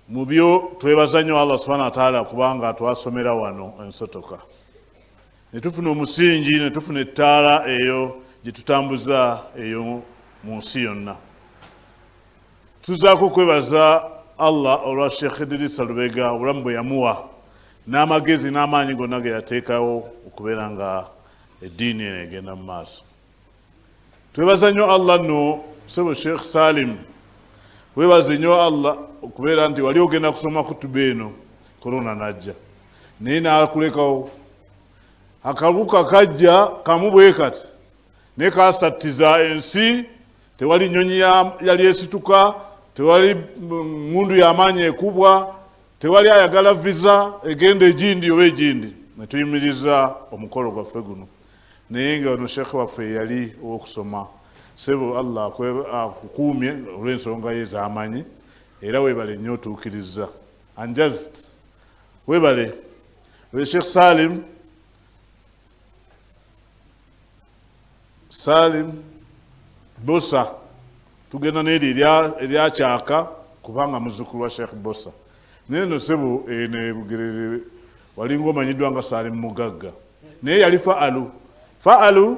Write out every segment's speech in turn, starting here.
mubyo twebaza nnyo Allah subhanahu wa ta'ala kubanga twasomera wano ensotoka ne tufuna omusingi ne tufuna ettaala eyo gye tutambuza eyo mu nsi yonna. Tuzaako kwebaza Allah olwa Sheikh Idrisa Lubega obulamu bwe yamuwa n'amagezi n'amaanyi gonna ge yateekawo okubeera nga eddiini eno egenda mu maaso. Twebaza nnyo Allah nno ssebo Sheikh Salim, weebaze nnyo Allah okubeera nti wali ogenda kusoma kutuba eno korona najja naye n'akulekawo. Akabuka kajja kamu bwe kati naye kasattiza ensi, tewali nnyonyi yali esituka, tewali ngundu y'amaanyi ekubwa, tewali ayagala visa egenda egindi oba egindi. Ne tuyimiriza omukolo gwaffe guno naye nga ono Sheikh waffe yali ow'okusoma. Sebo Allah akukuumye olw'ensonga ye z'amanyi era weebale nnyo otuukiriza. Anjazit weebale Sheikh Salim Bosa, tugenda n'eri eryakyaka kubanga muzzukulu wa Sheikh Bosa. Naye no sebo eno Bugerere walinga omanyiddwa nga Salim Mugagga naye yali faalu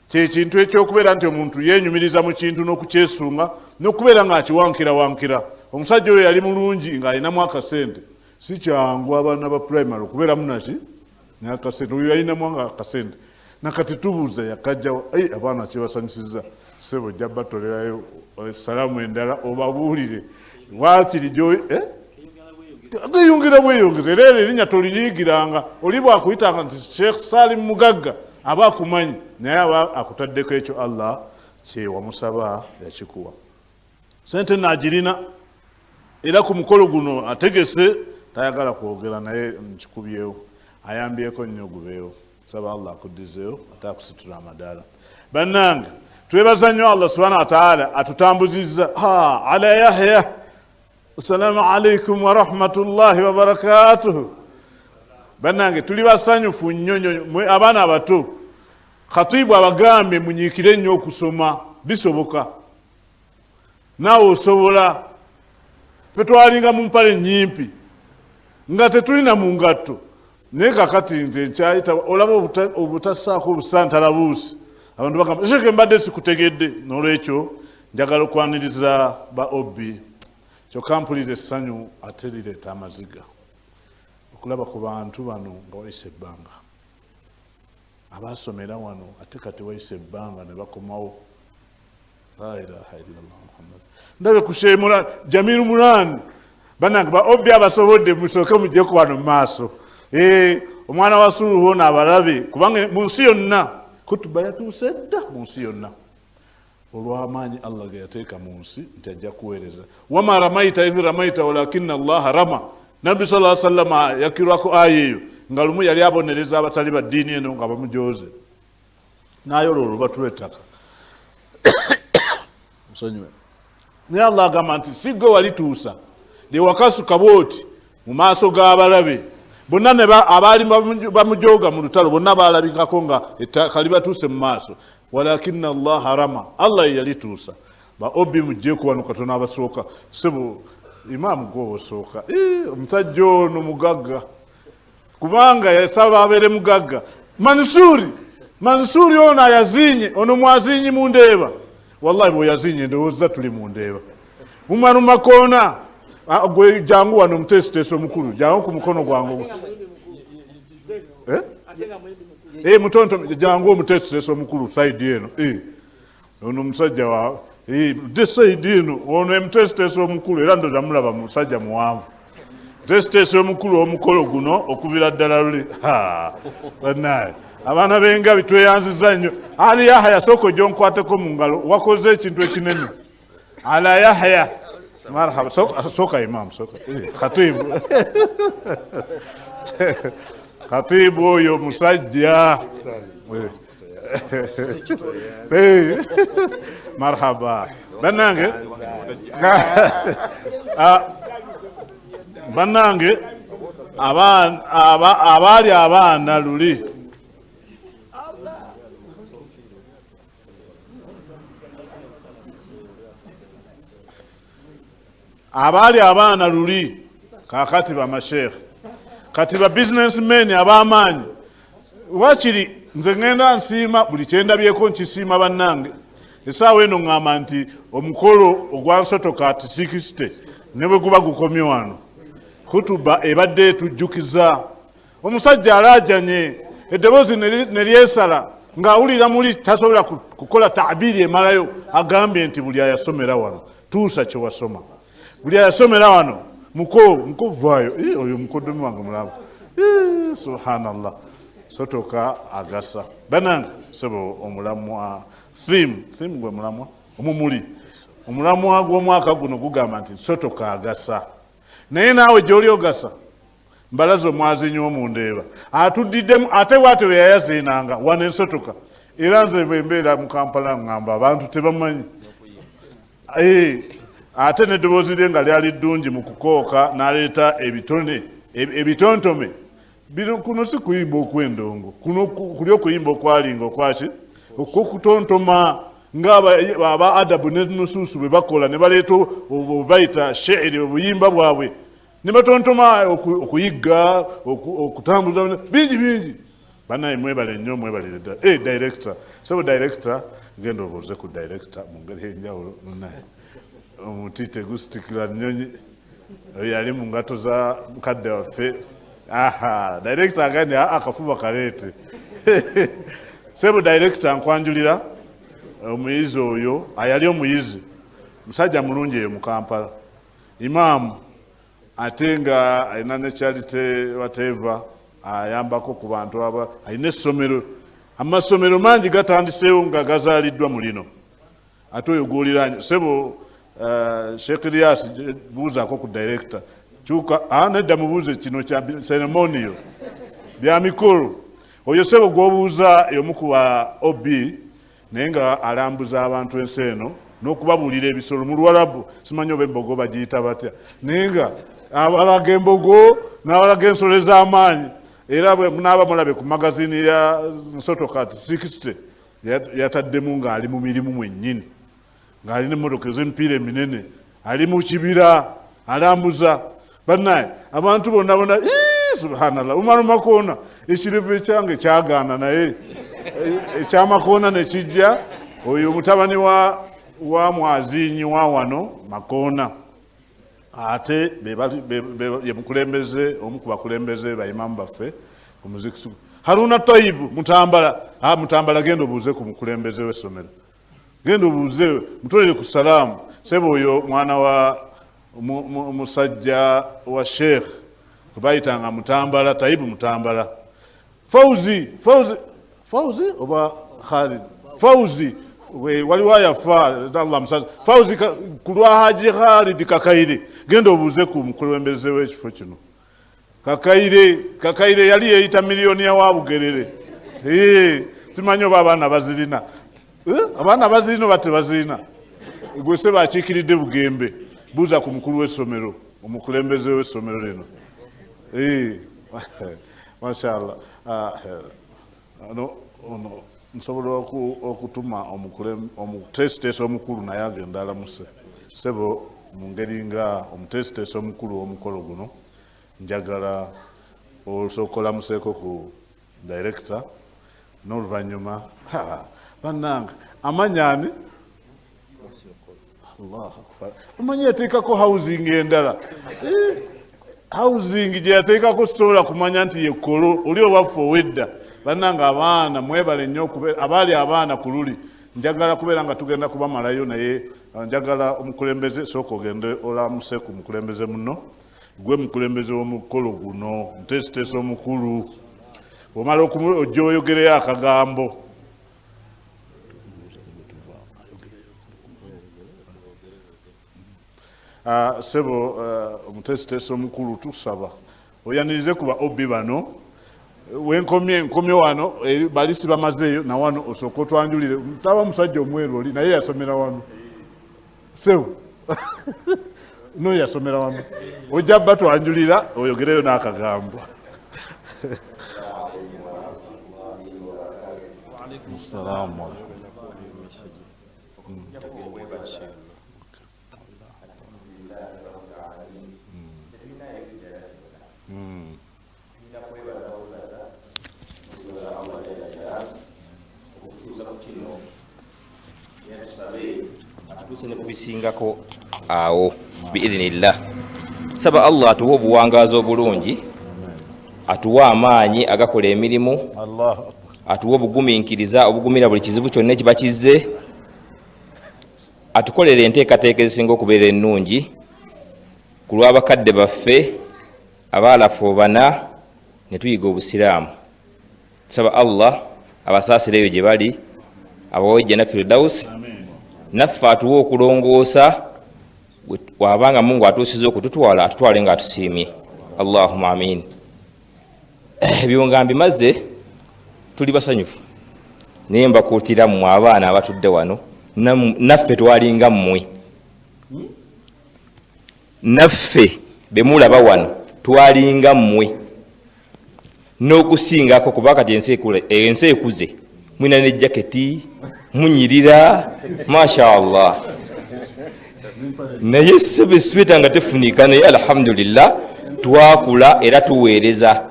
kye kintu ekyokubeera nti omuntu yeenyumiriza mu kintu n'okukyesunga n'okubeera ng'akiwankira. Omusajja oyo yali mulungi ng'alinamu akasente. Si kyangu abaana ba primary okubeeramu naki n'akasente. Oyo yalinamu nga akasente nakati tubuuza yakajjawo abaana kyebasanyusiza. Sebo ojja batolerayo essalaamu endala obabuulire waakiri geyongera bweyongeza era erinnya tolinyiigiranga. Oli bwakuyitanga nti Sheikh Salim Mugagga aba akumanyi naye aba akutaddeko ekyo Allah kye wamusaba yakikuwa. Sente naagirina era ku mukolo guno ategese tayagala kwogera naye nkikubyewo ayambyeko nnyo gubeewo. Saba Allah akuddizeewo ate akusitula amadaala. Bannange twebaza nnyo Allah subhanahu wa ta'ala atutambuzizza ala Yahya. Assalamu alaikum wa rahmatullahi wa barakatuhu. Bannange tuli basanyufu nnyo mwe abaana abato. Khatibu abagambe munyiikire nnyo okusoma bisoboka. Naawe osobola. Ffe twalinga mu mpale nnyimpi nga tetulina mu ngatto naye kakati nze nkyayita olaba obutassaako obusantalabuusi. Abantu bagamba Sheikh mbadde sikutegedde. N'olwekyo njagala okwaniriza ba obbi kyokka mpulira essanyu ate lireeta amaziga okulaba ku bantu bano nga wayise ebbanga abaasomera wano ate kati wayise ebbanga ne bakomawo. La ilaha illallah Muhammad. Ndabe ku Sheikh Jamilu Murani bannange ba obbi abasobodde musooke mujje ku wano mu maaso. Omwana wa Suluhu ono abalabe kubanga mu nsi yonna kutuba yatuuse dda mu nsi yonna olw'amaanyi Allah ge yateeka mu nsi nti ajja kuweereza. Wama ramaita idh ramaita walakinna Allaha rama. Nabbi sallallahu alaihi wasallam yakirwako aya eyo nga lumu yali abonereza abatali ba ddiini eno nga bamujooze naye olwo batulettaka musonyiwe. Naye Allah agamba nti si gwe walituusa lye wakasuka bwoti mu maaso g'abalabe bonna ne abaali bamujooga mu lutalo bonna baalabikako nga ettaka libatuuse mu maaso. Walakinna Allaha rama. Allah ye yalituusa. Ba obbi mujje kuwano Katonda abasooka. Sebo Imaamu gwe osooka omusajja ono mugagga kubanga yasaba abeere mugagga. Mansuri ono ayazinye ono mwazinyi mu Ndeeba. Wallahi bwe yazinye ndowooza tuli mu Ndeeba. Umanu Makoona gwe jangu wano mutesiteeso omukulu jangu ku mukono gwangu mutonto jangu omutesiteeso omukulu saidi eno ono musajja wa saidi eno ono emutesiteeso omukulu era ndoza mulaba musajja muwanvu. Mutesiteeso omukulu omukolo guno okubira ddala luli bannaye abaana b'engabi tweyanziza nnyo. Ali Yahya sooka ojja onkwateko mu ngalo wakoze ekintu ekinene. Ala Yahya marhaba soka imam soka khatibu khatibu oyo musajja marhaba bannange abaali abaana luli abaali abaana luli kakati bamasheekhe kati ba businessmen ab'amaanyi wakiri nze ngenda nsiima buli kyendabyeko nkisiima bannange essaawa eno ŋŋamba nti omukolo ogwa nsotoka ati 60 ne bwe guba gukomye wano kutuba ebadde etujjukiza omusajja alaajanye eddoboozi ne lyesala ng'awulira muli tasobola kukola taabiri emalayo agambye nti buli ayasomera wano tuusa kye wasoma buli ayasomera wano mukovaayo oyo mukoddomi wange mulaba subhanallah sotoka agasa banange sebo omulamwa theme gwe mulamwa omumuli omulamwa gw'omwaka guno gugamba nti sotoka agasa naye naawe gy'oli ogasa mbalaza omwazinyi omundeeba atuddiddemu ate bwate we yayaziinanga wano ensotoka era nze bwe mbeera mu Kampala ŋŋamba abantu tebamanyi ate n'eddoboozi lye nga lyali ddungi mu kukooka n'aleeta ebitontome kuno si kuyimba okw'endongo kuno kuli okuyimba okwalinga okwaki okukutontoma ng'aba adabu ne nusuusu bwe bakola ne baleeta bayita sheeri obuyimba bwabwe ne batontoma okuyigga okutambuza bingi banaye mwebale nnyo mwebalire ddala director sebo director genda obuuze ku director mu ngeri enjawulo naye omuti tegusitikira nnyonyi yali mu ngato za mukadde waffe director agambye akafuba kaleete sebo director nkwanjulira omuyizi oyo ayali omuyizi musajja mulungi eyo mu Kampala imaamu ate nga alina ne charity whatever ayambako ku bantu aba alina essomero amasomero mangi gatandiseewo nga gazaaliddwa mu lino ate oyo gwoliranye sebo Sheikh Elias buuzaako ku director kyuka nedda mubuuze kino kya ceremonial bya mikolo oyo sebo gw'obuuza eyomu ku ba OB naye nga alambuza abantu ensi eno n'okubabuulira ebisolo mu Luwarabu simanyi oba embogo bagiyita batya naye nga abalaga embogo n'abalaga ensolo ez'amaanyi era n'aba mulabe ku magazini ya Nsotoka 60 yataddemu ng'ali mu mirimu mwennyini ng'ali n'emmotoka ez'emipiira eminene ali mu kibira alambuza bannaye abantu bonna subhanallah umalumakoona ekirevu ekyange kyagaana naye ekyamakoona ne kijja oyo mutabani wa mwazinyi wa wano makoona ate ye mukulembeze omu ku bakulembeze bayimamu baffe ku muziki Haruna Taibu Mutambala genda obuuze ku mukulembeze w'essomero genda obuuze mutolere ku salaamu sebo oyo mwana wa musajja wa Sheikh kubayitanga Mutambala Taibu Mutambala Fauzi oba Khalid Fauzi waliwo ayafa Allah musaza Fauzi kulwa Haji Khalid Kakaire genda obuuze ku mukulembeze w'ekifo kino Kakaire yali yeeyita miliyoni ya Wabugerere simanyi oba abaana bazirina abaana bazirina oba tebazirina gwe se bakiikiridde Bugembe buuza ku mukulu w'essomero omukulembeze w'essomero lino mashallah nsobola okutuma omutesiteesi omukulu naye agenda alamuse sebo mu ngeri nga omutesiteesi omukulu w'omukolo guno njagala osooka olamuseeko ku director n'oluvannyuma bannange amanyani Allah akbar amanyi yateekako housing endala housing gye yateekako sobola kumanya nti yekkolo oli obaffe owedda bannange abaana mwebale nnyo abaali abaana ku luli njagala kubeera nga tugenda kubamalayo naye njagala omukulembeze sooka ogende olamuse ku mukulembeze muno gwe mukulembeze w'omukolo guno mutesiteesi omukulu omala ojja oyogereyo akagambo sebo omutesiteesi omukulu tusaba oyanirize kuba obbi bano wenkomye wano balisi bamazeeyo na wano osooka otwanjulire taba musajja omweru oli naye yasomera wano sebo no yasomera wano ojja bba twanjulira oyogereyo n'akagambo Assalamu alaikum. tusene kubisingako awo biidhinillah. Saba Allah atuwa obuwangazi obulungi, atuwa amaanyi agakola emirimu, atuwa obugumiikiriza obugumira buli kizibu kyonna ekiba kizze, atukolera enteekateeka ezisinga okubeera ennungi ku lw'abakadde baffe abaalafu bana ne tuyiga obusiraamu. Tusaba Allah abasaasira eyo gye bali, abawe Janna Firdaus, naffe atuwa okulongoosa wabanga Mungu atuusiza okututwala atutwale nga atusiimye. Allahumma amin. Ebyo nga mbimaze, tuli basanyufu naye mbakuutira mmwe abaana abatudde wano, naffe twalinga mmwe, naffe bemulaba wano twalinga mmwe n'okusingako, kuba kati ensi ekuze, mwina ne jaketi munyirira masha Allah, naye sebesweta nga tefunika, naye alhamdulillah twakula era tuweereza.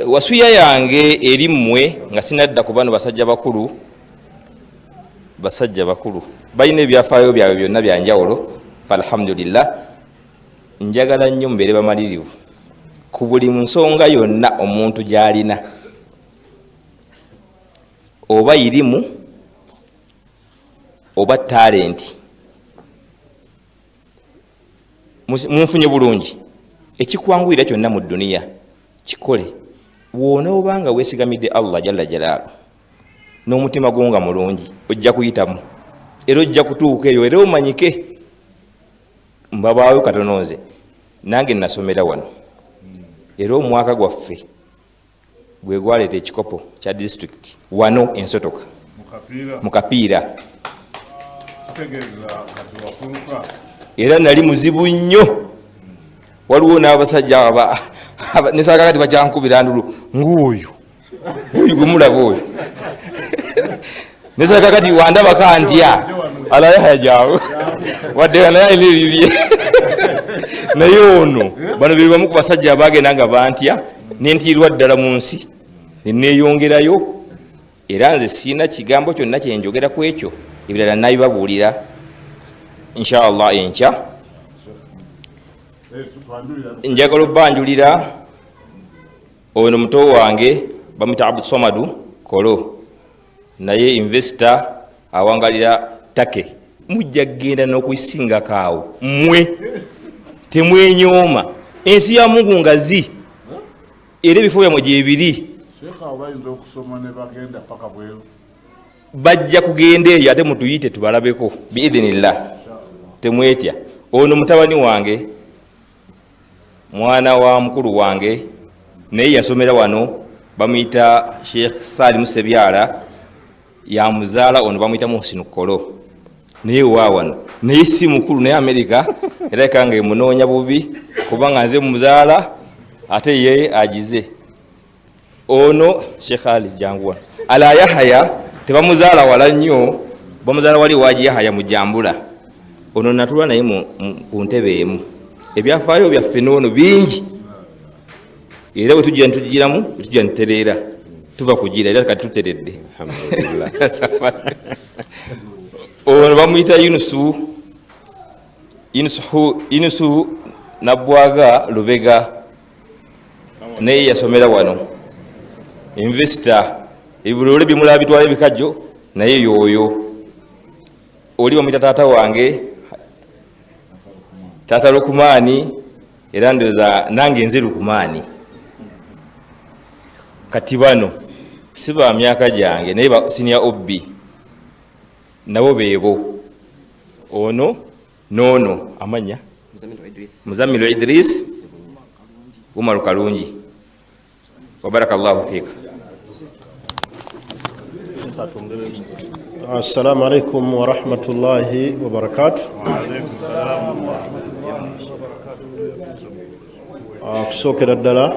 Wasuya yange eri mmwe nga sinadda ku bano basajja bakulu balina ebyafaayo byabwe byonna byanjawulo, alhamdulillah. Njagala nnyo mbeere bamalirivu ku buli nsonga yonna omuntu gy'alina, oba irimu oba talenti. Munfunye bulungi, ekikwanguyira kyonna mu duniya kikole wona obanga weesigamidde Allah jalla jalaalu n'omutima gwo nga mulungi, ojja kuyitamu era ojja kutuuka eyo, era omanyike. Mbabaayo katono nze nange nasomera wano, era omwaka gwaffe gwe gwaleeta ekikopo kya district wano Ensotoka mu Kapiira, era nali muzibu nnyo. Waliwo n'abasajja nesaka kati bakyankubira ndulu nguoyo gwe mulaba oyo nesaka kati wandaba kantya alayaya gyawe wadde naye nebibye naye ono bano biri bamu ku basajja abagenda nga bantya nentirwa ddala mu nsi neneeyongerayo, era nze siina kigambo kyonna kyenjogera ku ekyo, ebirala nabibabuulira inshallah enkya. Njagala obbanjulira ono muto wange bamuyita Abdul Somadu Kolo, naye investor awangalira take. Mujja kgenda n'okuyisingako awo mmwe, temwenyooma. Ensi ya Mungu ngazi era ebifo byamwe gyebiri, bajja kugenda eyo ate mutuyite tubalabeko biidhinillah, temwetya. Ono mutabani wange, mwana wa mukulu wange, naye yasomera wano, bamuyita Sheikh Salim Sebyala, yamuzaala ono bamuyita Muhsin Kolo, naye wawano naye si mukulu, naye Amerika era kange munoonya bubi kubanga nze muzaala ate ye agize. Ono Sheikh Ali Janguwa ala Yahya tebamuzaala wala nnyo, bamuzaala wali waji Yahya Mujambula. Ono natulwa naye ku ntebe emu. Ebyafaayo byaffe n'ono bingi, era bwe tujja ntugiramu tujja ntereera tuva kugira era kati tuteredde alhamdulillah. Ono bamuyita Yunusu Nabwaga Lubega, naye yasomera wano, investor. Ebulole bimulaba bitwala ebikajjo, naye yoyo. Oli bamuyita taata wange, Tata Lukumani, era ndoza nange nze Lukumani. Kati bano siba myaka gyange naye senior obbi nabo beebo. Ono nono amanya Muzamilu Idris Umaru Kalungi. Wabarakallahu fika. Assalamu alaikum wa rahmatullahi wa barakatuh. Kusookera ddala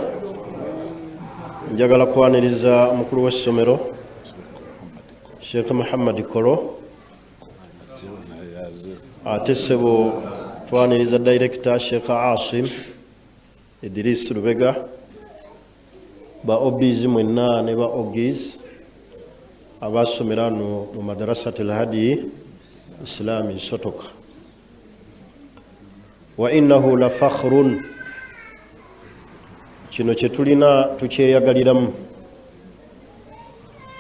njagala kwaniriza mukulu w'essomero Sheikh Muhammad Kolo, ate ssebo twaniriza director Sheikh Asim Idris Lubega, ba OBs mwenna ne ba OGs abasomera no mu madarasa telhadi islaami nsotoka. Wa innahu la fakhrun, kino kye tulina tukyeyagaliramu,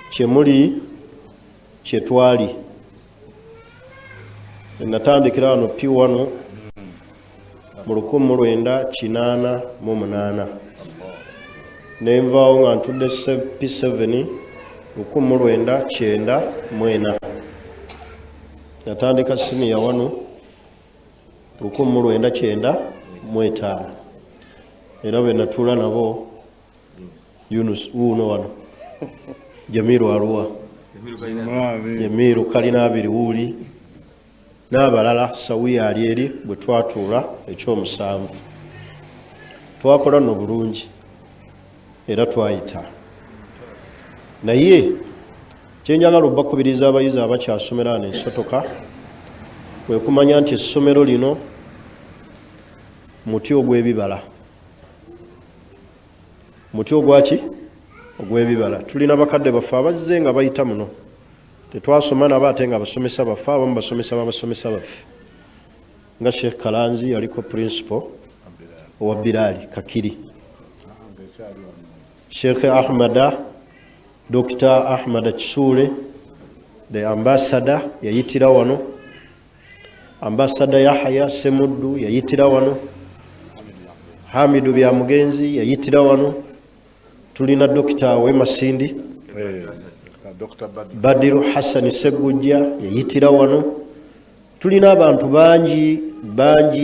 kye muli kye twali. Natandikira wano P1 mu 1988 nenvaawo nga ntudde P7 1994. Natandika siniya wano 1995 era bwe natuula nabo Yunus wuuno wano Jamiru Arua Jamiru Kalina abiri wuuli n'abalala Sawiya ali eri bwe twatuula ekyomusanvu. Twakola no bulungi era twayita. Naye kyenjagala obbakubiriza abayizi abakyasomera wano ensotoka kwe kumanya nti essomero lino muti ogw'ebibala. Muti ogwaki? Ogw'ebibala. Tulina bakadde baffe abazze nga bayita muno. Tetwasoma nabo ate nga basomesa baffe, abamu basomesa babasomesa baffe. Nga Sheikh Kalanzi yaliko principal owa Bilali Kakiri. Sheikh Ahmada, Dr. Ahmada Kisule, the ambassador yayitira wano. Ambassador Yahya Semuddu yayitira wano. Hamidu Byamugenzi yayitira wano. Tulina Dr. Wema Sindi, Badiru Hassan Segujja yayitira wano. Tulina abantu bangi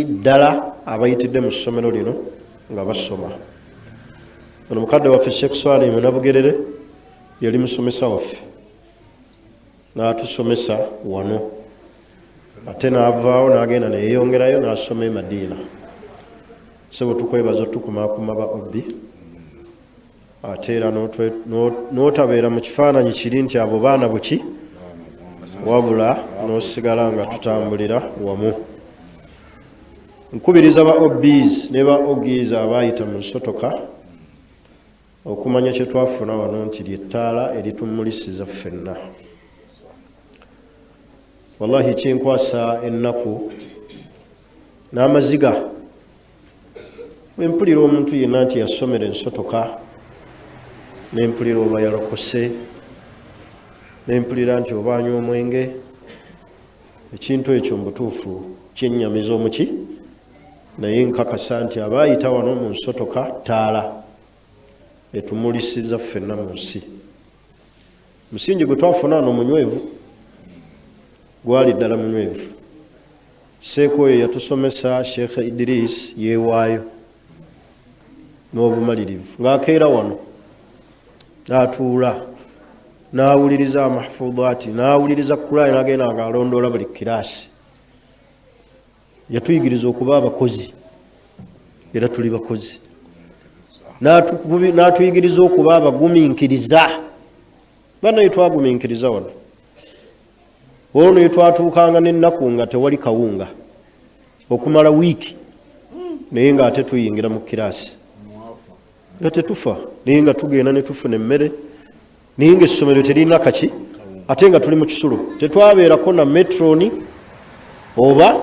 ddala abayitidde mu ssomero lino nga basoma. Ono mukadde waffe Sheikh Salim Nabugerere yali musomesa waffe n'atusomesa wano, ate n'avaawo n'agenda neyeeyongerayo n'asoma e Madiina. Sebo tukwebaza tukumaakuma ba Obbi, ate era n'otabeera mu kifaananyi kiri nti abo baana buki wabula n'osigala nga tutambulira wamu. Nkubiriza ba Obbis ne ba Oggies abaayita mu nsotoka okumanya kye twafuna wano nti ly'ettaala eritumulisiza ffenna. Wallahi kyenkwasa ennaku n'amaziga bwe mpulira omuntu yenna nti yasomera ensotoka, ne mpulira oba yalokose, ne mpulira nti oba anywa omwenge, ekintu ekyo mu butuufu kyennyamiza omuki, naye nkakasa nti abaayita wano mu nsotoka ttaala etumulisiza ffenna mu nsi. Musingi gwe twafuna wano munywevu, gwali ddala munywevu. Seeko oyo yatusomesa Sheikh Idris yeewaayo n'obumalirivu, ng'akeera wano n'atuula n'awuliriza amahfudhaati, n'awuliriza Qur'an, n'agenda ng'alondoola buli kiraasi. Yatuyigiriza okuba abakozi, era tuli bakozi. N'atuyigiriza okuba abagumiikiriza. Bano yetwagumiikiriza wano. Ono yetwatuukanga n'ennaku nga tewali kawunga okumala wiiki, naye ng'ate tuyingira mu kiraasi nga tetufa, naye nga tugenda ne tufuna emmere, naye ng'essomero terina kaki, ate nga tuli mu kisulo. Tetwabeerako na metroni oba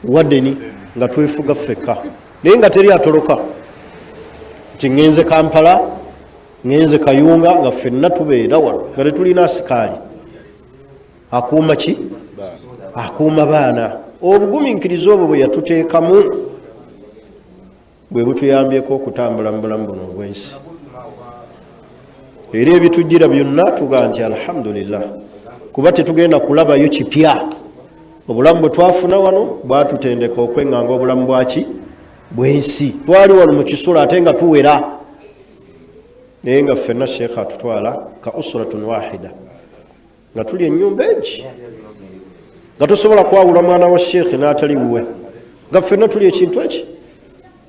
wadeni nga twefuga ffekka, naye nga teri atoloka nti ngenze Kampala, ngenze Kayunga, nga ffenna tubeera wano nga tetulina asikaali akuuma ki? Akuuma baana. Obugumiikiriza obwo bwe yatuteekamu bwe butuyambyeko okutambula mu bulamu buno obw'ensi. Era ebitujjira byonna tugaa nti alhamdulillah, kuba tetugenda kulabayo kipya. Obulamu bwe twafuna wano bwatutendeka okwenganga obulamu bwaki? Bw'ensi. Twali wano mu kisulo ate nga tuwera, naye nga ffenna Sheikh atutwala ka usratun wahida, nga tuli ennyumba egi, nga tosobola kwawula mwana wa Sheikh n'atali wuwe, nga ffenna tuli ekintu eki,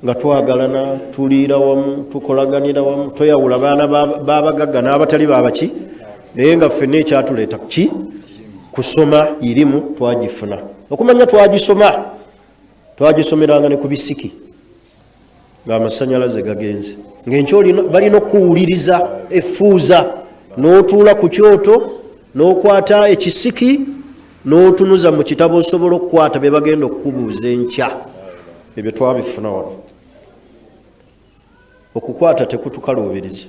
nga twagalana, tuliira wamu, tukolaganira wamu, toyawula baana babagagga n'abatali babaki, naye nga ffenna ekyatuleeta ki? Kusoma irimu twagifuna. Okumanya twagisoma, twagisomeranga ne ku bisiki ng'amasannyalaze gagenze, ng'enkyo balina okuwuliriza effuuza, n'otuula ku kyoto n'okwata ekisiki n'otunuza mu kitabo osobola okukwata be bagenda okukubuuza enkya. Ebyo twabifuna wano. Okukwata tekutukaluubiriza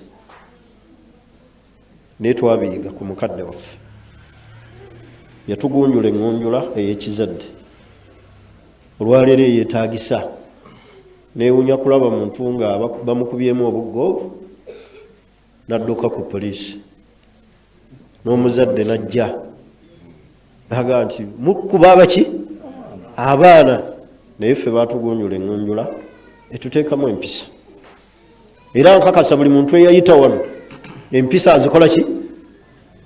naye twabiyiga ku mukadde waffe. Yatugunjula eŋŋunjula ey'ekizadde. Olwaleero eyeetaagisa neewunya kulaba muntu nga bamukubyemu obuggo n'adduka ku poliisi. N'omuzadde n'ajja aga nti mukuba abaki abaana. Naye ffe baatugunjula eŋŋunjula etuteekamu empisa. Era nkakasa buli muntu eyayita wano empisa azikola ki?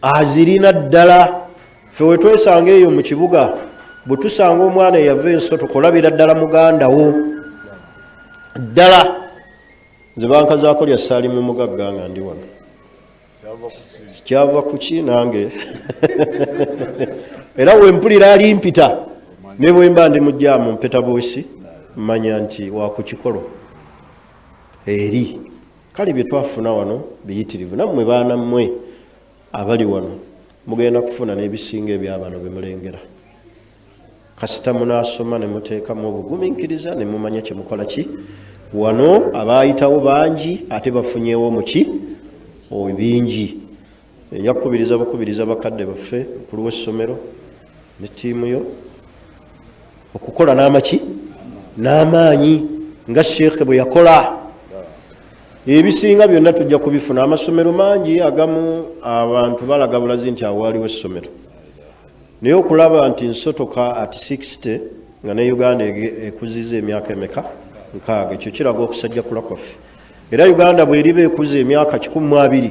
Azirina ddala. Ffe wetwesanga eyo mu kibuga bwe tusanga omwana eyava enso tukulabira ddala muganda wo ddala. Nze bankazaako lya Saalimu Mugagga nga ndi wano. Kyava ku ki nange era wempulira ali mpita ne bwe mba ndi mujja mu mpeta bwesi mmanya nti wa ku kikolo eri. Kale bye twafuna wano biyitirivu. Nammwe baana mmwe abali wano mugenda kufuna n'ebisinga ebyabano bye mulengera. Kasita munaasoma ne muteekamu obugumiikiriza ne mumanya kye mukola ki. Wano abaayitawo bangi ate bafunyeewo mu ki bingi. Nja kukubiriza bakadde baffe mukulu w'essomero ne ttiimu yo okukola n'amaki n'amaanyi nga Sheekhe bwe yakola. Ebisinga byonna tujja kubifuna. Amasomero mangi agamu abantu balaga bulazi nti awo waliwo essomero, naye okulaba nti nsotoka at 60 nga ne Uganda ekuziza emyaka emeka 6, ekyo kiraga okusajja kula kwaffe. Era Uganda bweriba ekuza emyaka 12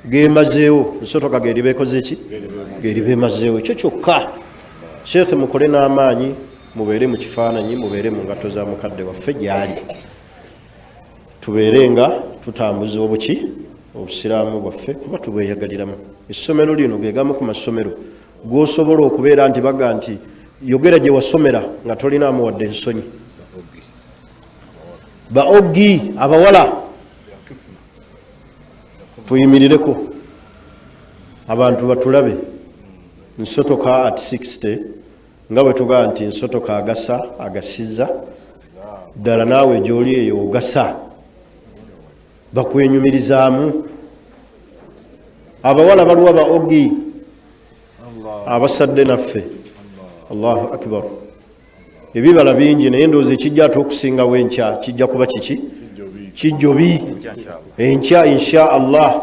gemazeewo, nsotoka geriba ekoze ki geriba emazeewo. Ekyo kyokka Sheekhe mukole n'amaanyi, mubeere mu kifaananyi, mubeere mu ngato za mukadde waffe gyali. Tubeere nga tutambuza obuki obusiraamu bwaffe kuba tubweyagaliramu. Essomero lino ge gamu ku masomero g'osobola okubeera nti baga nti yogera gye wasomera nga tolinaamu wadde ensonyi. Ba oggi abawala tuyimirireko abantu batulabe. Nsotoka at 60 nga bwe tugaa nti nsotoka agasa agasiza ddala, naawe gy'oli eyo ogasa bakwenyumirizaamu. Abawala baliwa ba oggi abasadde naffe. Allahu akbar. Ebibala bingi naye ndowooza ekijja ate okusingawo enkya kijja kuba kiki? Kijjobi. Enkya insha Allah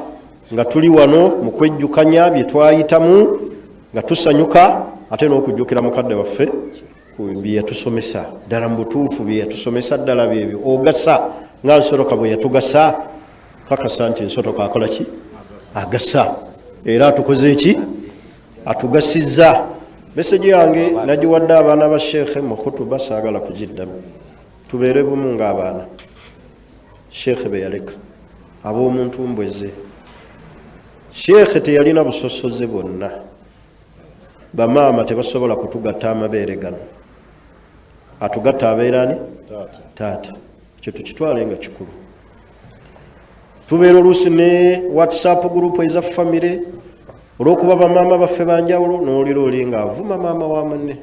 nga tuli wano mu kwejjukanya bye twayitamu nga tusanyuka ate n'okujjukira mukadde waffe bye yatusomesa ddala mu butuufu, bye yatusomesa ddala byebyo ogasa nga Nsoroka bwe yatugasa. Kakasa nti Nsoroka akola ki? Agasa. Era atukoze eki? Atugasizza. Meseji yange nagiwadde abaana ba Sheekhe mu khutuba, saagala kugiddamu. Tubeere bumu ng'abaana Sheekhe be yaleka ab'omuntu mbweze. Sheekhe teyalina busosoze bwonna. Bamaama tebasobola kutugatta amabeere gano, atugatta abeerani taata. Ekyo tukitwale nga kikulu. Tubeera oluusi ne WhatsApp group eza famire olw'okuba bamaama baffe banjawulo, n'olira oli nga avuma maama wa munne.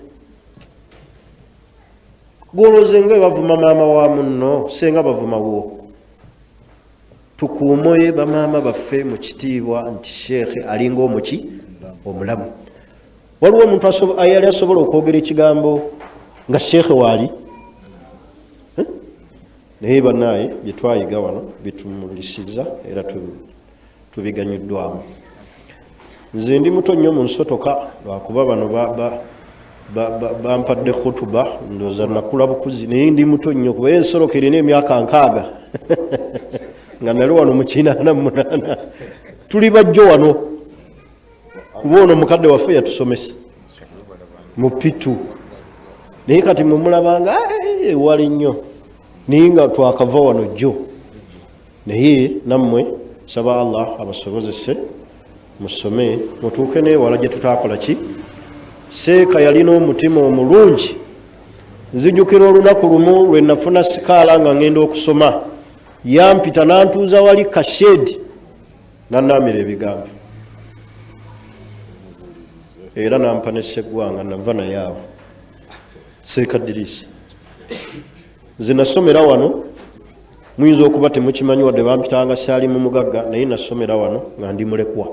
Gwolooze nga bavuma maama wa munno senga bavuma wo. Tukuumoye bamaama baffe mu kitiibwa nti Sheekhe alinga omuki omulamu. Waliwo omuntu yali asobola okwogera ekigambo nga Sheekhe waali, naye bannaaye bye twayiga wano bitumulisiza era tubiganyuddwamu. Nze ndi muto nnyo mu nsotoka lwakuba bano bampadde khutuba, ndowooza nakula bukuzi, naye ndi muto nnyo kuba ensoroka erina emyaka 6 nga nali wano mu 88. Tuli bajjo wano kuba ono mukadde waffe yatusomesa mu pitu, naye kati mumulabanga wali nnyo naye nga twakava wano jjo. Naye nammwe saba Allah abasobozese musome mutuuke neewala gye tutaakola ki. Seeka yalina omutima omulungi. Nzijukira olunaku lumu lwe nafuna sikaala nga ngenda okusoma, yampita n'antuuza wali kashedi n'annaamira ebigambo. era nampa ne Sseggwanga nava naye awo Seekadirisi. Nze nasomera wano, muyinza okuba temukimanyi wadde bampitanga Saalimu Mugagga, naye nasomera wano nga ndi mulekwa.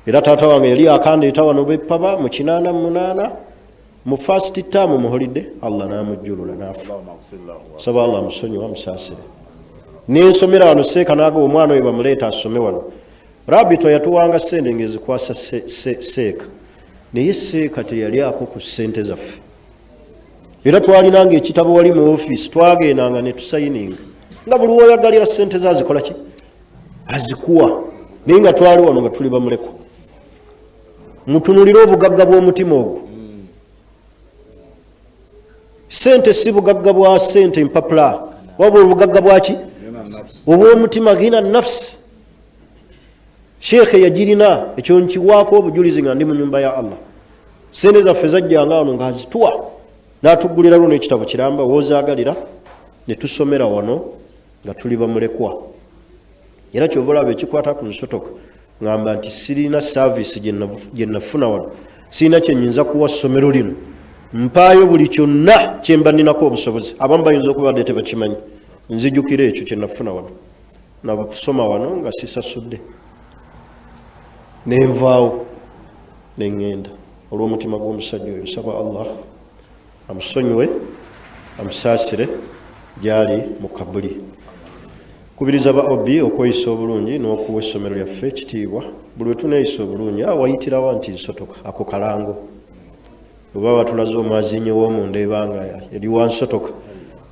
Era taata wange yali akandeeta wano Bepaba mu 88 mu first term mu holiday, Allah namujjulula nafa. Saba Allah musonyiwa musaasire. Nensomera wano Seeka naaga omwana oyo bamuleeta asome wano. Rabito yatuwanga ssente ngezikwasa Seeka, naye Seeka teyali ako ku ssente zaffe. Era twalinanga ekitabo wali mu office, twagendanga ne tusayininga nga buli woyagalira ssente zazikola ki azikuwa, naye nga twali wano nga tuli bamulekwa. Mutunulire obugagga bw'omutima ogwo. Ssente si bugagga bwa ssente mpapula, wabula obugagga bwaki obw'omutima, gina nafsi. Sheekhe yagirina, ekyo nkiwaako obujulizi nga ndi mu nyumba ya Allah. Ssente zaffe zajjanga wano ng'azituwa, n'atuggulira luno ekitabo kiramba wozaagalira, ne tusomera wano nga tuli bamulekwa. Era kyova olaba ekikwata ku nsotoka ngamba nti sirina service gye nafuna wano, sirina kye nnyinza kuwa ssomero lino, mpaayo buli kyonna kye mba nninako obusobozi. Abamu bayinza okuba badde tebakimanyi, nzijukira ekyo kye nafuna wano, nakusoma wano nga sisasudde, nenvaawo neŋŋenda olw'omutima gw'omusajja oyo. Saba Allah amusonyiwe, amusaasire gyali mu kabuli. Kubiriza ba obi okweyisa obulungi n'okuwa essomero lyaffe ekitiibwa. Buli we tuneeyisa obulungi wayitirawo nti nsotoka ako kalango, oba batulaze omwazinyi w'omunda ebanga yali wa nsotoka,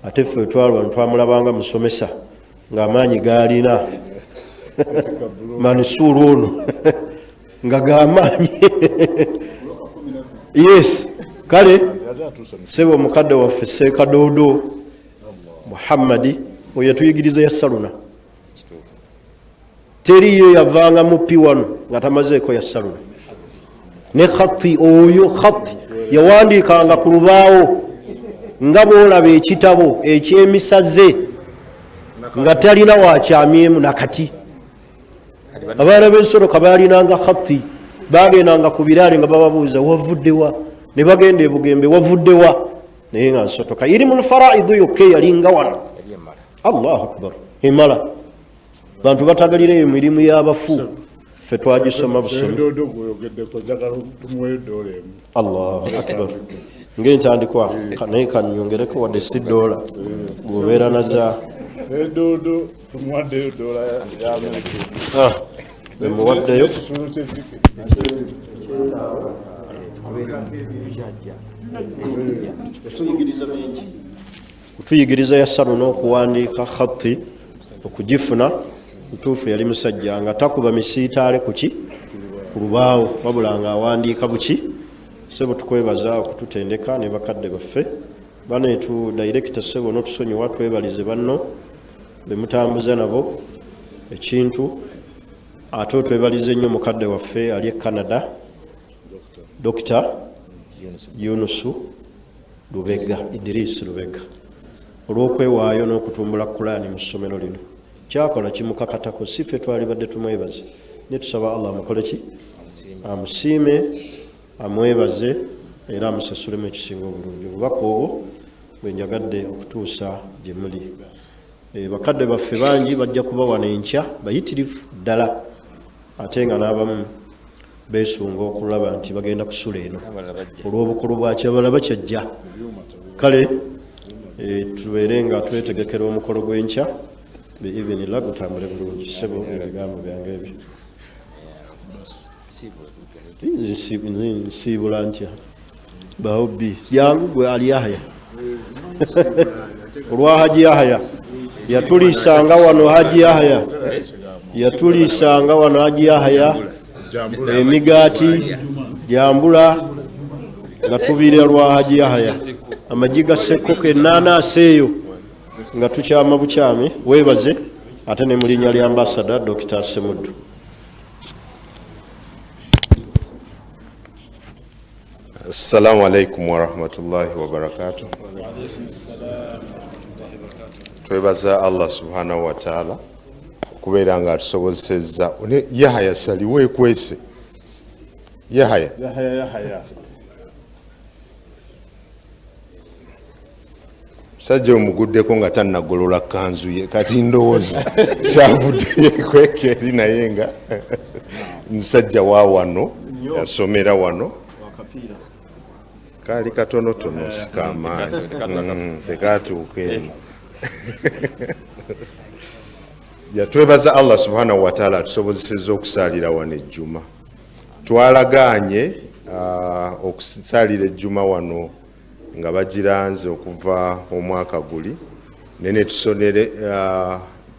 ate ffe twalwa twamulabanga musomesa ng'amaanyi gaalina Mansuuru ono nga g'amaanyi yes. Kale sebo mukadde waffe Seeka Doodo Muhammadi oyo yatuyigiriza ya Saluna, teriyo yavanga mupi wano nga tamazeeko ya Saluna. Ne khatti oyo khatti yawandiikanga ku lubaawo nga bw'olaba ekitabo eky'emisaze nga talina wakyamyemu nakati. Abaana b'ensoroka baalinanga khatti, bagendanga ku biraale nga bababuuza wavuddewa, ne bagenda ebugembe wavuddewa, naye nga nsotoka. Irimul faraidu yokka yalinga wano. Allahu akbar, emala bantu batagalira emirimu y'abafu, ffe twagisoma busomi. Allahu akbar, ng'entandikwa naye kanyongereko wadde si $, bw'obeera naza bemuwaddeyo kutuyigiriza ya Saluna okuwandiika khatti, okugifuna ntuufu. Yali musajja nga takuba misiitaale kuki ku lubaawo, wabula nga awandiika buki. Sebo tukwebaza okututendeka ne bakadde baffe baneetu director Sebo n'otusonyiwa, twebalize banno bemutambuza nabo ekintu. Ate twebalize nnyo mukadde waffe ali e Canada, Dr. Yunusu Lubega, Idris Lubega, olw'okwewaayo n'okutumbula Kulaani mu ssomero lino. Kyakola kimukakatako, si ffe twali badde tumwebaze, ne tusaba Allah amukole ki, amusiime, amwebaze era amusasulemu ekisinga obulungi. Obubaka obwo bwe njagadde okutuusa gye muli. Bakadde baffe bangi bajja kuba wano enkya, bayitirivu ddala, ate nga n'abamu beesunga okulaba nti bagenda kusula eno olw'obukulu bwakyo, abalala bakyajja. Kale tubeere nga twetegekera omukolo gw'enkya, biivinillah gutambule bulungi. Sebo ebigambo byange ebyo nsiibula ntya baobi jangu gwe Ali Yahya olwa Haji Yahya yatuliisanga wano. Haji Yahya yatuliisanga wano. Haji Yahya emigaati jambula nga tubiira lwa Haji Yahya, amagi ga Sekoko ennaanaasi eyo nga tukyama bukyami. Weebaze ate ne mu linnya lya ambasada Dr. Semuddu. Assalamu alaikum wa rahmatullahi wa barakatuh. Twebaza Allah subhanahu wa ta'ala okubeera nga atusobozesezza Yahya saliwe kwese Yahaya musajja omuguddeko nga tannagolola kanzu ye kati ndowooza kyavuddeyo eri naye nga musajja wa wano yasomera wano kaali katonotono sikamaanyi tekatuuka eno yatwebaza Allah subhanahu wa ta'ala atusobozesezza okusalira wano ejjuma twalaganye okusalira ejjuma wano nga bagiranze okuva omwaka guli nene tusonere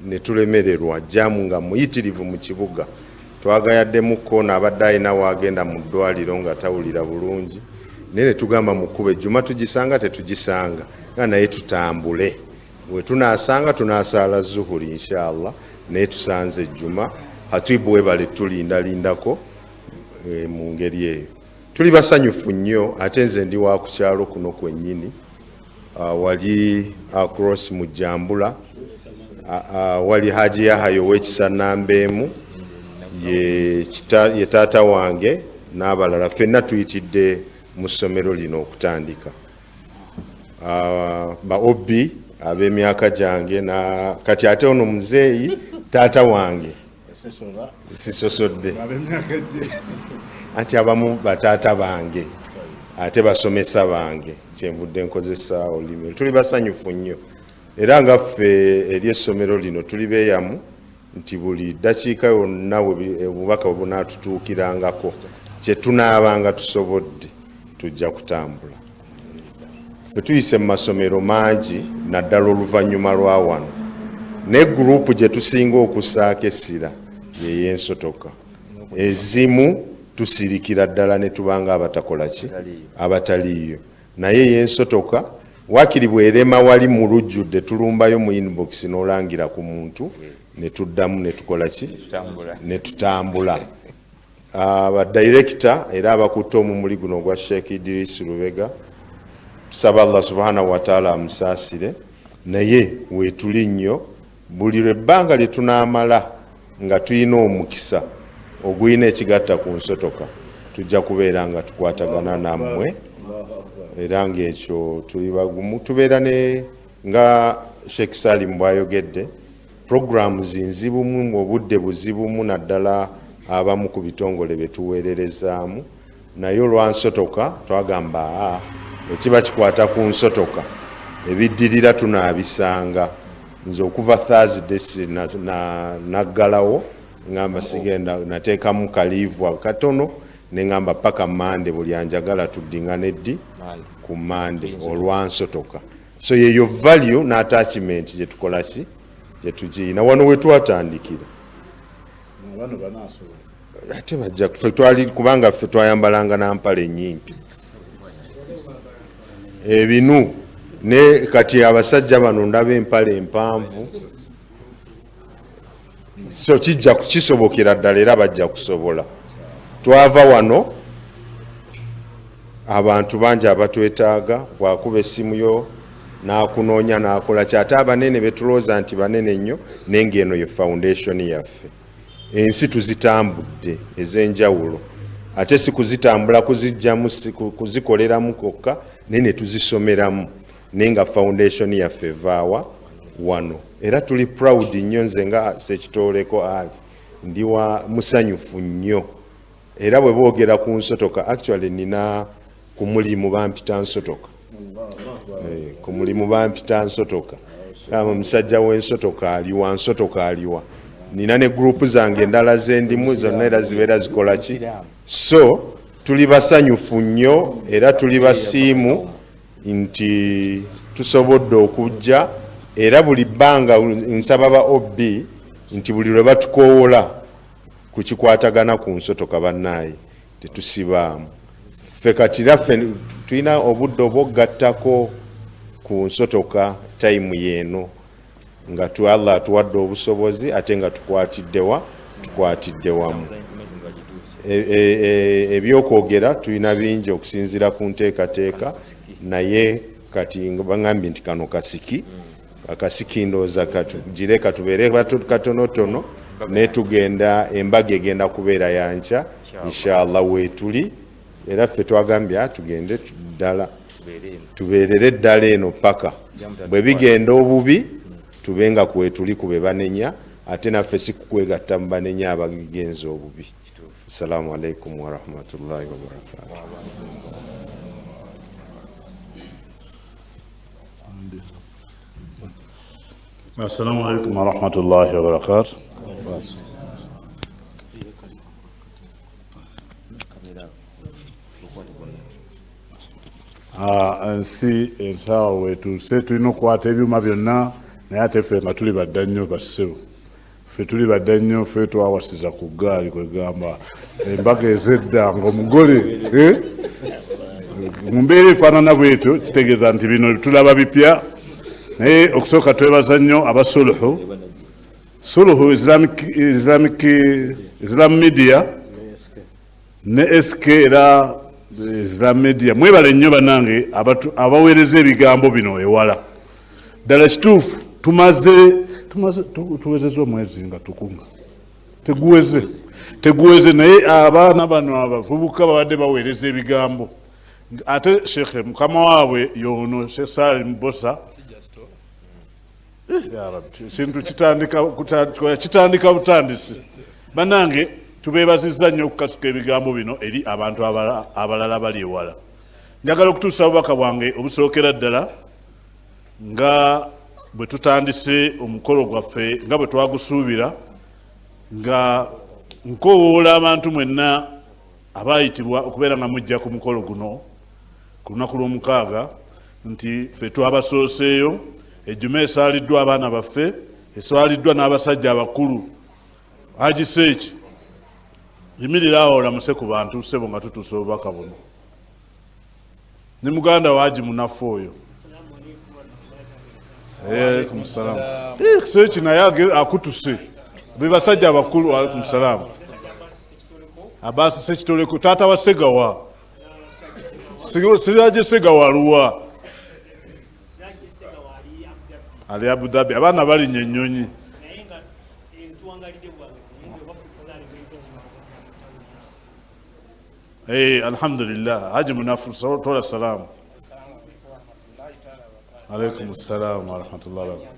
netulemererwa jamu nga muyitirivu mu kibuga twagayaddemuko n'abadde alina waagenda mu ddwaliro nga tawulira bulungi nene tugamba mukube ejjuma tugisanga tetugisanga nga naye tutambule we tunasanga tunasaala zuhuri inshallah naye tusanze ejjuma hatwibu webale tulindalindako mu ngeri eyo tuli basanyufu nnyo ate nze ndi wa ku kyalo kuno kwennyini wali across mu Jambula wali Haji Yahayo w'ekisa Nambeemu ye taata wange n'abalala ffenna tuyitidde mu ssomero lino okutandika ba obbi ab'emyaka gyange na kati ate ono muzeeyi taata wange sisosodde anti abamu bataata bange ate basomesa bange kyenvudde nkozesa olulimi tuli basanyufu nnyo era nga ffe eri essomero lino tuli beeyamu nti buli ddakiika yonna obubaka bwe bunaatutuukirangako kye tunaabanga tusobodde tujja kutambula ffe tuyise mu masomero mangi naddala oluvannyuma lwa wano ne gurupu gye tusinga okussaako essira yey'ensotoka ezimu tusirikira ddala ne tubanga abatakola ki abataliiyo naye yensotoka wakiri bwerema wali mu lujjudde tulumbayo mu inbox n'olangira ku muntu ne tuddamu ne tukola ki ne tutambula abadirekita era abakutte omumuli guno ogwa Sheikh Idris Lubega tusaba Allah subhanahu wa ta'ala amusaasire naye weetuli nnyo buli lwebbanga lye tunaamala nga tuyina omukisa oguyina ekigatta ku nsotoka tujja kubeera nga tukwatagana nammwe era ng'ekyo tuli bagumu tubeera ne nga Sheikh Salim bw'ayogedde programs nzibumu obudde buzibumu naddala abamu ku bitongole bye tuweererezaamu naye olwansotoka twagamba ekiba kikwata ku nsotoka ebiddirira tunaabisanga nze okuva Thursday naggalawo ngamba sigenda nateekamu kaliivu katono neŋŋamba paka mande buli anjagala tuddingana eddi ku mande olwansotoka so yeyo value n'attachment gye tukola ki gye tugiina wano we twatandikira ate bajja ffe twali kubanga ffe twayambalanga nampale ennyimpi ebinu ne kati abasajja bano ndaba empale empanvu so kijja kisobokera ddala era bajja kusobola twava wano abantu bangi abatwetaaga bwakuba essimu yo n'akunoonya n'akola kyate abanene betulooza nti banene nnyo naye ng'eno ye foundation yaffe ensi tuzitambudde ez'enjawulo ate si kuzitambula kuzijjamu kuzikoleramu kokka naye ne tuzisomeramu naye nga foundation yaffe evaawa wano era tuli proud nnyo nze nga Sekitooleko Ali ndi wa musanyufu nnyo era bwe boogera ku nsotoka actually nina ku mulimu bampita nsotoka ku mulimu bampita nsotoka omusajja w'ensotoka aliwa nsotoka aliwa nina ne gurupu zange endala z'endimu zonna era zibeera zikola ki so tuli basanyufu nnyo era tuli basiimu nti tusobodde okujja era buli bbanga nsaba ba OB nti buli lwe batukoowola ku kikwatagana ku nsotoka bannaayi tetusibaamu ffe kati naffe tulina obudde obw'ogattako ku nsotoka tayimu yeeno nga Allah atuwadde obusobozi ate nga tukwatidde wamu ebyokwogera tulina bingi okusinziira ku nteekateeka naye kati bangambye nti kano kasiki akasiki ndowooza katugire katubeere katonotono ne tugenda embaga egenda kubeera yanca inshallah wetuli era ffe twagambye tugende ddala tubeerere ddala eno paka bwe bigenda obubi tubenga kwetuli kube banenya ate naffe si kukwegatta mu banenya abagenza obubi. Assalamu alaikum warahmatullahi wabarakatuh. Assalamu alaikum warahmatullahi wabarakatuh. Ensi ensaawa wetuuse tulina okukwata ebyuma byonna naye ate ffe nga tuli badda nnyo bassebo ffe tuli badda nnyo ffe twawasiza ku ggaali kwegamba embaga ez'edda ng'omugole mu mbeera efaanana bwetyo kitegeeza nti bino tulaba bipya naye okusooka twebaza nnyo aba suluhu Islam media ne SK era Islam media mwebale nnyo bannange abaweereza ebigambo bino ewala ddala kituufu tuwezeza omwezi nga tukunga teguweze naye abaana bano abavubuka babadde baweereza ebigambo ate shekhe mukama waabwe yono Sheikh Salim Bosa ya Rabbi ekintu kitandika butandisi bannange tubeebazizza nnyo okukasuka ebigambo bino eri abantu abalala bali ewala. Njagala okutuusa obubaka bwange obusookera ddala nga bwe tutandise omukolo gwaffe nga bwe twagusuubira nga nkoowoola abantu mwenna abaayitibwa okubeera nga mujja ku mukolo guno ku lunaku lw'omukaaga nti ffe twabasooseeyo ejjuma esaaliddwa abaana baffe esaaliddwa n'abasajja abakulu Haji Seeki yimirira awo olamuse ku bantu sebo nga tutuusa obubaka buno ne muganda wa Haji Munafu oyo alaikum salaam Seeki naye akutuse be basajja abakulu alaikum salaam Abasi Sekitoleko taata wa Segawa Siraje Segawa Luwa ali Abu Dhabi abaana balinnya ennyonyi alhamdulillah Haji Munafu tola salamu alaikum salaam wa rahmatullahi wa barakatuh.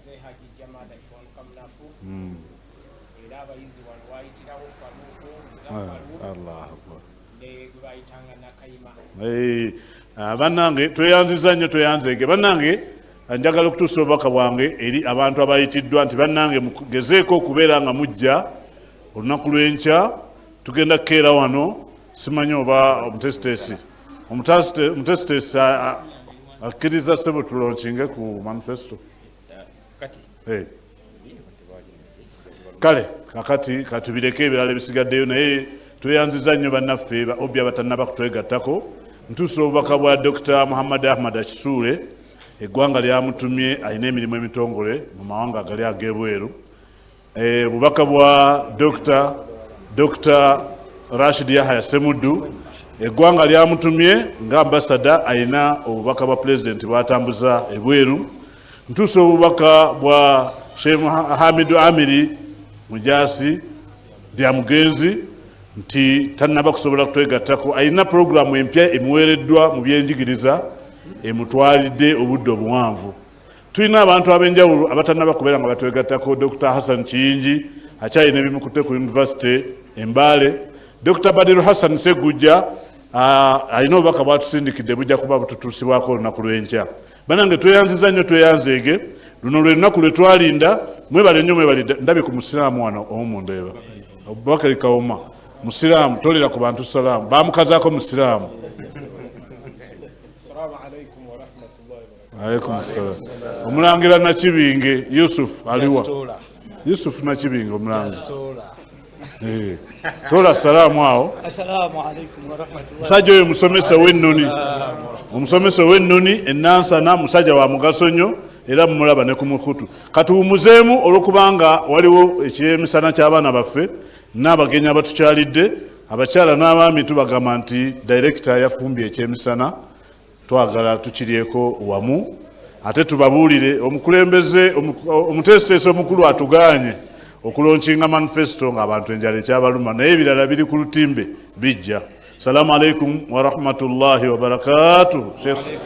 Bannange tweyanziza nnyo tweyanzeege bannange njagala okutuusa obubaka bwange eri abantu abayitiddwa nti bannange mugezeeko okubeera nga mujja olunaku lw'enkya tugenda kukeera wano simanyi oba omutesitesi akkiriza sebo tulonkinge ku manifesto kale kakati katubireko ebirala ebisigaddeyo naye tweyanziza nnyo bannaffe obi abatannaba kutwegattako ntuusa obubaka bwa Dr. Muhammad Ahmad Akisuule eggwanga lyamutumye alina emirimu emitongole mu mawanga agali ag'ebweru obubaka bwa Dr. Rashid Yahya Semuddu eggwanga lyamutumye nga ambasada alina obubaka bwa pulezidenti bwatambuza ebweru ntuusa obubaka bwa Sheikh Hamidu Amiri Mujasi byamugenzi nti tannaba kusobola kutwegattako alina puroguramu empya emuweereddwa mu byenjigiriza emutwalidde obudde obuwanvu. Tulina abantu ab'enjawulo abatannaba kubeera nga batwegattako Dr. Hassan Kiyingi akyalina ebimukutte ku University Mbale. Dr. Badiru Hassan Segujja alina obubaka bwatusindikidde bujja kuba bututuusibwako olunaku lw'enkya. Bannange tweyanziza nnyo tweyanzeege luno lwe lunaku lwe twalinda mwebale nnyo mwebale ndabye ku musiraamu wano omumundeeba Abubakar Kawuma musiraamu tolera ku bantu salaamu bamukazaako musiraamu. Alaikum salaam. Omulangira Nakibinge Yusuf aliwa Yusuf Nakibinge omulangira tola salaamu awo. Assalamu alaikum wa rahmatullahi. Musajja oyo musomesa w'ennoni omusomesa w'ennoni ennansana musajja wa mugaso nnyo era mumulaba ne ku mukutu katuwumuzeemu olwokubanga waliwo ekyemisana ky'abaana baffe n'abagenyi abatukyalidde abakyala n'abaami tubagamba nti director yafumbye ekyemisana twagala tukiryeko wamu ate tubabuulire omukulembeze omutesiteesi omukulu atuganye okulonkinga manifesto ng'abantu enjala ekyabaluma, naye ebirala biri ku lutimbe bijja. Salamu alaikum warahmatullahi wabarakatuh. Sheikh.